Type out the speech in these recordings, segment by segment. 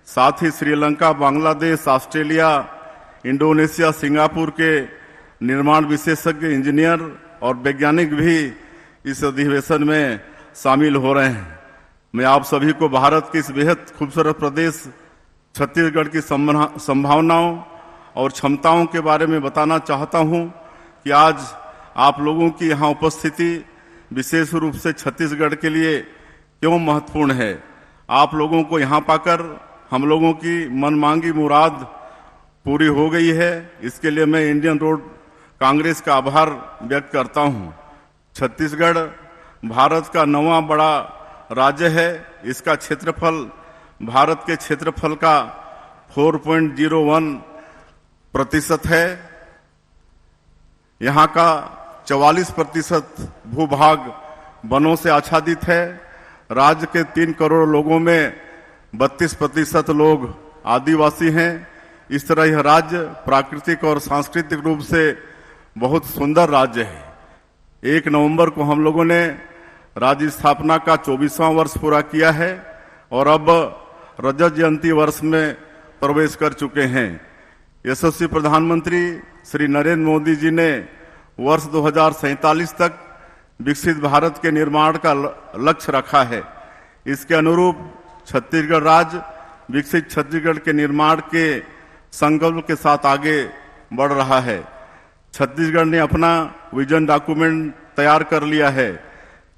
साथ ही Sri Lanka, Bangladesh, Australia, Indonesia, Singapore के निर्माण विशेषज्ञ, इंजीनियर और वैज्ञानिक भी इस अधिवेशन में शामिल हो रहे हैं। मैं आप सभी को भारत के इस बेहद खूबसूरत प्रदेश छत्तीसगढ़ की संभावनाओं और क्षमताओं के बारे में बताना चाहता हूं कि आज आप लोगों की यहाँ उपस्थिति विशेष रूप से छत्तीसगढ़ के लिए क्यों महत्वपूर्ण है। आप लोगों को यहाँ पाकर हम लोगों की मनमांगी मुराद पूरी हो गई है। इसके लिए मैं इंडियन रोड कांग्रेस का आभार व्यक्त करता हूँ। छत्तीसगढ़ भारत का 9वां बड़ा राज्य है। इसका क्षेत्रफल भारत के क्षेत्रफल का 4.01% है। यहाँ का 44% भूभाग वनों से आच्छादित है। राज्य के 3 करोड़ लोगों में 32% लोग आदिवासी हैं। इस तरह यह राज्य प्राकृतिक और सांस्कृतिक रूप से बहुत सुंदर राज्य है। 1 नवंबर को हम लोगों ने राज्य स्थापना का 24वां वर्ष पूरा किया है और अब रजत जयंती वर्ष में प्रवेश कर चुके हैं। यशस्वी प्रधानमंत्री श्री नरेंद्र मोदी जी ने वर्ष 2047 तक विकसित भारत के निर्माण का लक्ष्य रखा है। इसके अनुरूप छत्तीसगढ़ राज्य विकसित छत्तीसगढ़ के निर्माण के संकल्प के साथ आगे बढ़ रहा है। छत्तीसगढ़ ने अपना विजन डॉक्यूमेंट तैयार कर लिया है।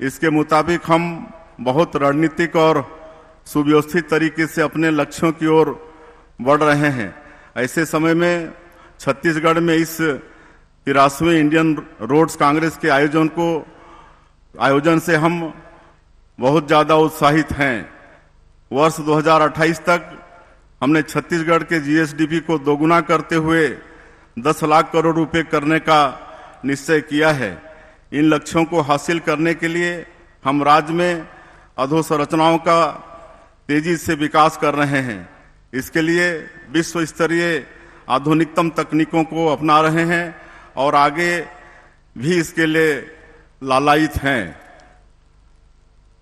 इसके मुताबिक हम बहुत रणनीतिक और सुव्यवस्थित तरीके से अपने लक्ष्यों की ओर बढ़ रहे हैं। ऐसे समय में छत्तीसगढ़ में इस 83वें इंडियन रोड्स कांग्रेस के आयोजन से हम बहुत ज़्यादा उत्साहित हैं। वर्ष 2028 तक हमने छत्तीसगढ़ के जीएसडीपी को दोगुना करते हुए 10 लाख करोड़ रुपए करने का निश्चय किया है। इन लक्ष्यों को हासिल करने के लिए हम राज्य में अधोसंरचनाओं का तेजी से विकास कर रहे हैं। इसके लिए विश्व स्तरीय आधुनिकतम तकनीकों को अपना रहे हैं और आगे भी इसके लिए लालायित हैं।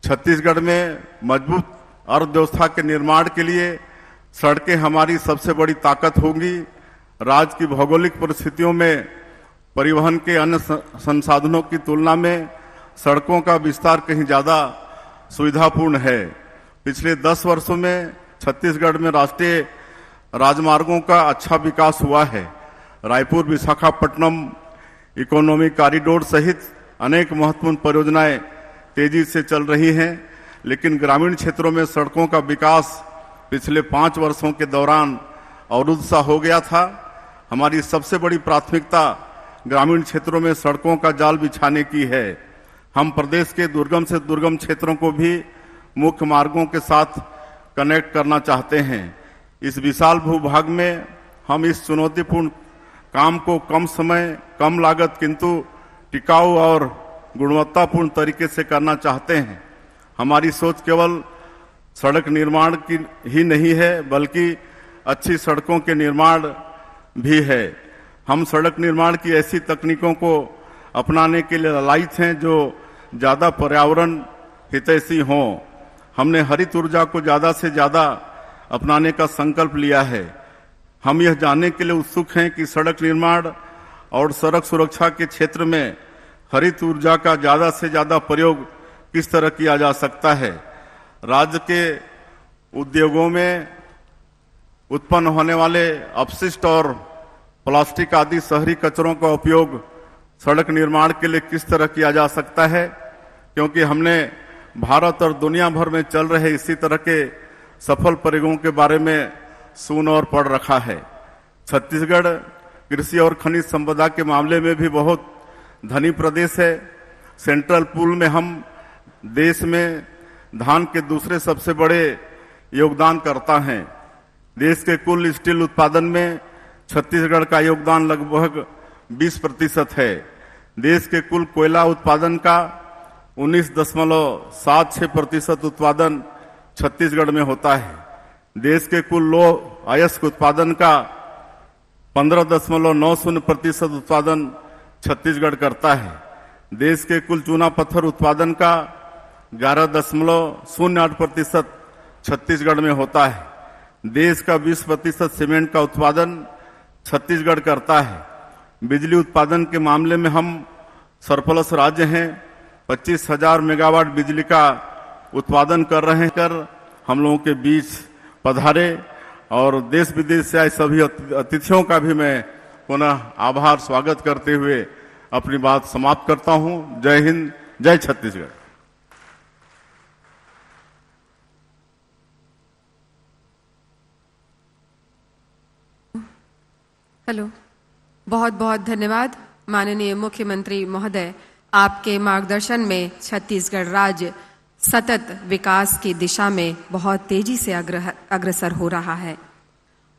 छत्तीसगढ़ में मजबूत अर्थव्यवस्था के निर्माण के लिए सड़कें हमारी सबसे बड़ी ताकत होंगी। राज्य की भौगोलिक परिस्थितियों में परिवहन के अन्य संसाधनों की तुलना में सड़कों का विस्तार कहीं ज़्यादा सुविधापूर्ण है। पिछले 10 वर्षों में छत्तीसगढ़ में राष्ट्रीय राजमार्गों का अच्छा विकास हुआ है। रायपुर विशाखापट्टनम इकोनॉमिक कॉरिडोर सहित अनेक महत्वपूर्ण परियोजनाएं तेजी से चल रही हैं, लेकिन ग्रामीण क्षेत्रों में सड़कों का विकास पिछले 5 वर्षों के दौरान अवरुद्ध सा हो गया था। हमारी सबसे बड़ी प्राथमिकता ग्रामीण क्षेत्रों में सड़कों का जाल बिछाने की है। हम प्रदेश के दुर्गम से दुर्गम क्षेत्रों को भी मुख्य मार्गों के साथ कनेक्ट करना चाहते हैं। इस विशाल भूभाग में हम इस चुनौतीपूर्ण काम को कम समय, कम लागत किंतु टिकाऊ और गुणवत्तापूर्ण तरीके से करना चाहते हैं। हमारी सोच केवल सड़क निर्माण की ही नहीं है, बल्कि अच्छी सड़कों के निर्माण भी है। हम सड़क निर्माण की ऐसी तकनीकों को अपनाने के लिए लालायित हैं जो ज़्यादा पर्यावरण हितैषी हों। हमने हरित ऊर्जा को ज़्यादा से ज़्यादा अपनाने का संकल्प लिया है। हम यह जानने के लिए उत्सुक हैं कि सड़क निर्माण और सड़क सुरक्षा के क्षेत्र में हरित ऊर्जा का ज़्यादा से ज़्यादा प्रयोग किस तरह किया जा सकता है। राज्य के उद्योगों में उत्पन्न होने वाले अपशिष्ट और प्लास्टिक आदि शहरी कचरों का उपयोग सड़क निर्माण के लिए किस तरह किया जा सकता है, क्योंकि हमने भारत और दुनिया भर में चल रहे इसी तरह के सफल प्रयोगों के बारे में सुन और पढ़ रखा है। छत्तीसगढ़ कृषि और खनिज संपदा के मामले में भी बहुत धनी प्रदेश है। सेंट्रल पूल में हम देश में धान के दूसरे सबसे बड़े योगदान करता हैं। देश के कुल स्टील उत्पादन में छत्तीसगढ़ का योगदान लगभग 20% है। देश के कुल कोयला उत्पादन का 19.76% उत्पादन छत्तीसगढ़ में होता है। देश के कुल लौह अयस्क उत्पादन का 15.90% उत्पादन छत्तीसगढ़ करता है। देश के कुल चूना पत्थर उत्पादन का 11.08% छत्तीसगढ़ में होता है। देश का 20% सीमेंट का उत्पादन छत्तीसगढ़ करता है। बिजली उत्पादन के मामले में हम सरप्लस राज्य हैं। 25,000 मेगावाट बिजली का उत्पादन कर रहे हैं। कर हम लोगों के बीच पधारे और देश विदेश से आए सभी अतिथियों का भी मैं पुनः आभार स्वागत करते हुए अपनी बात समाप्त करता हूं। जय हिंद, जय छत्तीसगढ़। हेलो, बहुत बहुत धन्यवाद माननीय मुख्यमंत्री महोदय। आपके मार्गदर्शन में छत्तीसगढ़ राज्य सतत विकास की दिशा में बहुत तेजी से अग्रसर हो रहा है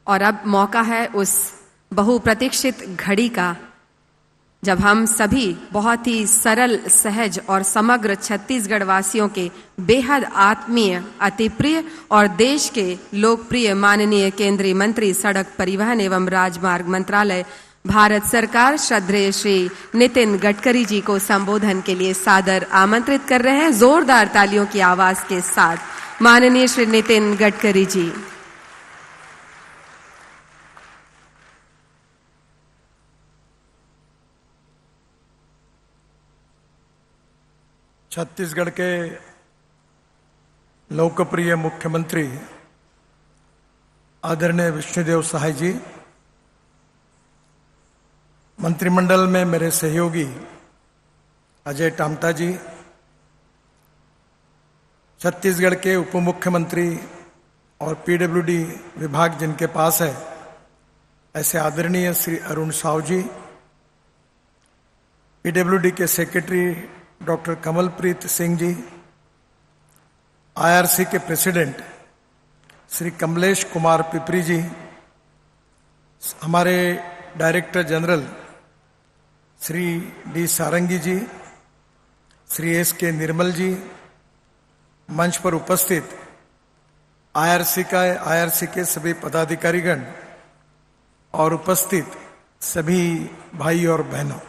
और अब मौका है उस बहुप्रतीक्षित घड़ी का जब हम सभी बहुत ही सरल, सहज और समग्र छत्तीसगढ़ वासियों के बेहद आत्मीय, अति प्रिय और देश के लोकप्रिय माननीय केंद्रीय मंत्री सड़क परिवहन एवं राजमार्ग मंत्रालय भारत सरकार श्रद्धेय श्री नितिन गडकरी जी को संबोधन के लिए सादर आमंत्रित कर रहे हैं। जोरदार तालियों की आवाज के साथ माननीय श्री नितिन गडकरी जी। छत्तीसगढ़ के लोकप्रिय मुख्यमंत्री आदरणीय विष्णुदेव साय जी, मंत्रिमंडल में मेरे सहयोगी अजय टामटा जी, छत्तीसगढ़ के उप मुख्यमंत्री और पीडब्ल्यूडी विभाग जिनके पास है ऐसे आदरणीय श्री अरुण साव जी, पीडब्ल्यूडी के secretary doctor Kamalpreet Singh ji, IRC के प्रेसिडेंट श्री कमलेश कुमार पिपरी जी, हमारे डायरेक्टर जनरल श्री डी सारंगी जी, श्री एस के निर्मल जी, मंच पर उपस्थित आईआरसी के सभी पदाधिकारीगण और उपस्थित सभी भाई और बहनों,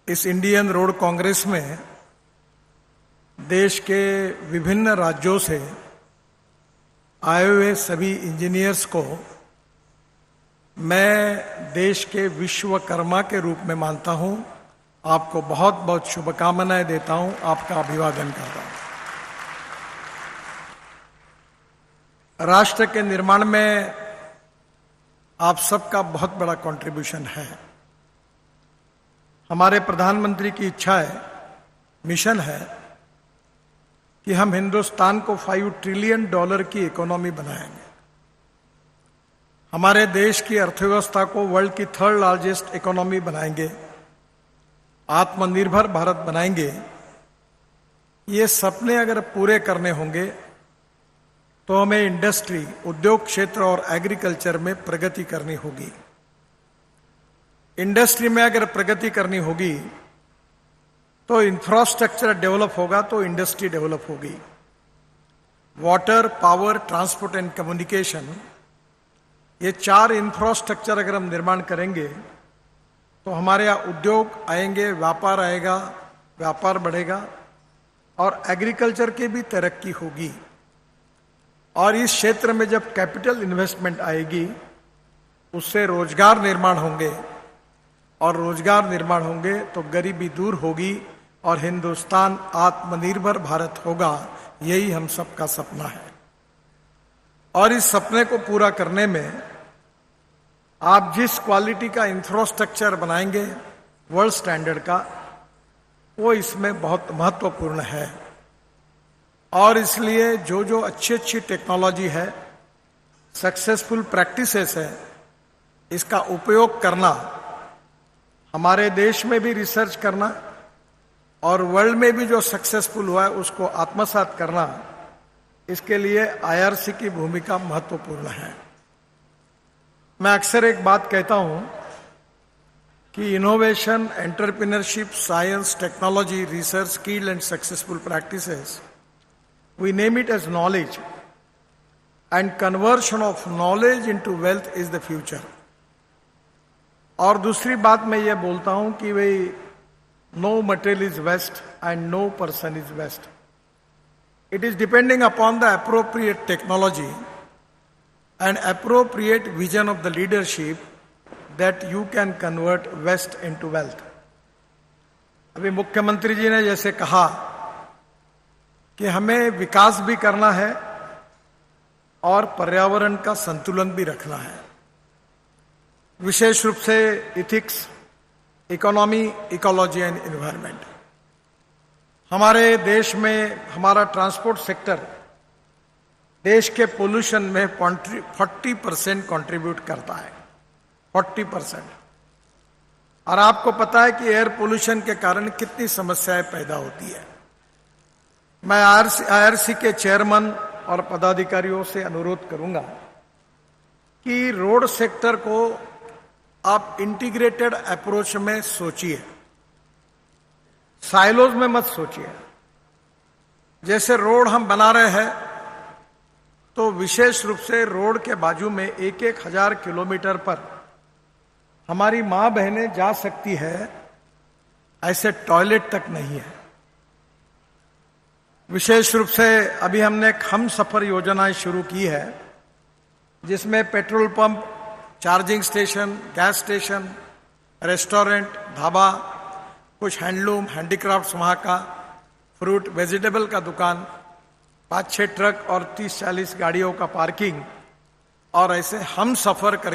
इस इंडियन रोड कांग्रेस में देश के विभिन्न राज्यों से आए हुए सभी इंजीनियर्स को मैं देश के विश्वकर्मा के रूप में मानता हूं। आपको बहुत बहुत शुभकामनाएं देता हूं, आपका अभिवादन करता हूं। राष्ट्र के निर्माण में आप सबका बहुत बड़ा कंट्रीब्यूशन है। हमारे प्रधानमंत्री की इच्छा है, मिशन है कि हम हिंदुस्तान को $5 ट्रिलियन की इकोनॉमी बनाएंगे। हमारे देश की अर्थव्यवस्था को वर्ल्ड की 3rd लार्जेस्ट इकोनॉमी बनाएंगे, आत्मनिर्भर भारत बनाएंगे। ये सपने अगर पूरे करने होंगे तो हमें इंडस्ट्री, उद्योग क्षेत्र और एग्रीकल्चर में प्रगति करनी होगी। इंडस्ट्री में अगर प्रगति करनी होगी तो इंफ्रास्ट्रक्चर डेवलप होगा तो इंडस्ट्री डेवलप होगी। Water, power, transport and communication, ये 4 इंफ्रास्ट्रक्चर अगर हम निर्माण करेंगे तो हमारे यहाँ उद्योग आएंगे, व्यापार आएगा, व्यापार बढ़ेगा और एग्रीकल्चर की भी तरक्की होगी। और इस क्षेत्र में जब कैपिटल इन्वेस्टमेंट आएगी उससे रोजगार निर्माण होंगे और रोजगार निर्माण होंगे तो गरीबी दूर होगी और हिंदुस्तान आत्मनिर्भर भारत होगा। यही हम सबका सपना है और इस सपने को पूरा करने में आप जिस क्वालिटी का इंफ्रास्ट्रक्चर बनाएंगे वर्ल्ड स्टैंडर्ड का, वो इसमें बहुत महत्वपूर्ण है। और इसलिए जो जो अच्छी टेक्नोलॉजी है, सक्सेसफुल प्रैक्टिसेस है, इसका उपयोग करना, हमारे देश में भी रिसर्च करना और वर्ल्ड में भी जो सक्सेसफुल हुआ है उसको आत्मसात करना, इसके लिए आईआरसी की भूमिका महत्वपूर्ण है। मैं अक्सर एक बात कहता हूं कि innovation, entrepreneurship, science, technology, research, skill and successful practices, we name it as knowledge and conversion of knowledge into wealth is the future. और दूसरी बात मैं ये बोलता हूं कि भाई no material is waste and no person is waste. It is depending upon the appropriate technology and appropriate vision of the leadership that you can convert waste into wealth. अभी मुख्यमंत्री जी ने जैसे कहा कि हमें विकास भी करना है और पर्यावरण का संतुलन भी रखना है, विशेष रूप से ethics, economy, ecology and environment. हमारे देश में हमारा ट्रांसपोर्ट सेक्टर देश के पोल्यूशन में 40% कंट्रीब्यूट करता है, 40%। और आपको पता है कि एयर पोल्यूशन के कारण कितनी समस्याएं पैदा होती है। मैं आईआरसी के चेयरमैन और पदाधिकारियों से अनुरोध करूंगा कि रोड सेक्टर को आप इंटीग्रेटेड अप्रोच में सोचिए, साइलोज में मत सोचिए। जैसे रोड हम बना रहे हैं तो विशेष रूप से रोड के बाजू में 1,000 किलोमीटर पर हमारी मां बहनें जा सकती है, ऐसे टॉयलेट तक नहीं है। विशेष रूप से अभी हमने हम सफर योजनाएं शुरू की है, जिसमें petrol pump, charging station, gas station, restaurant, dhaba, कुछ हैंडलूम, हैंडीक्राफ्ट्स वहां का, फ्रूट वेजिटेबल का दुकान, 5-6 ट्रक और 30-40 गाड़ियों का पार्किंग, और ऐसे हम सफर कर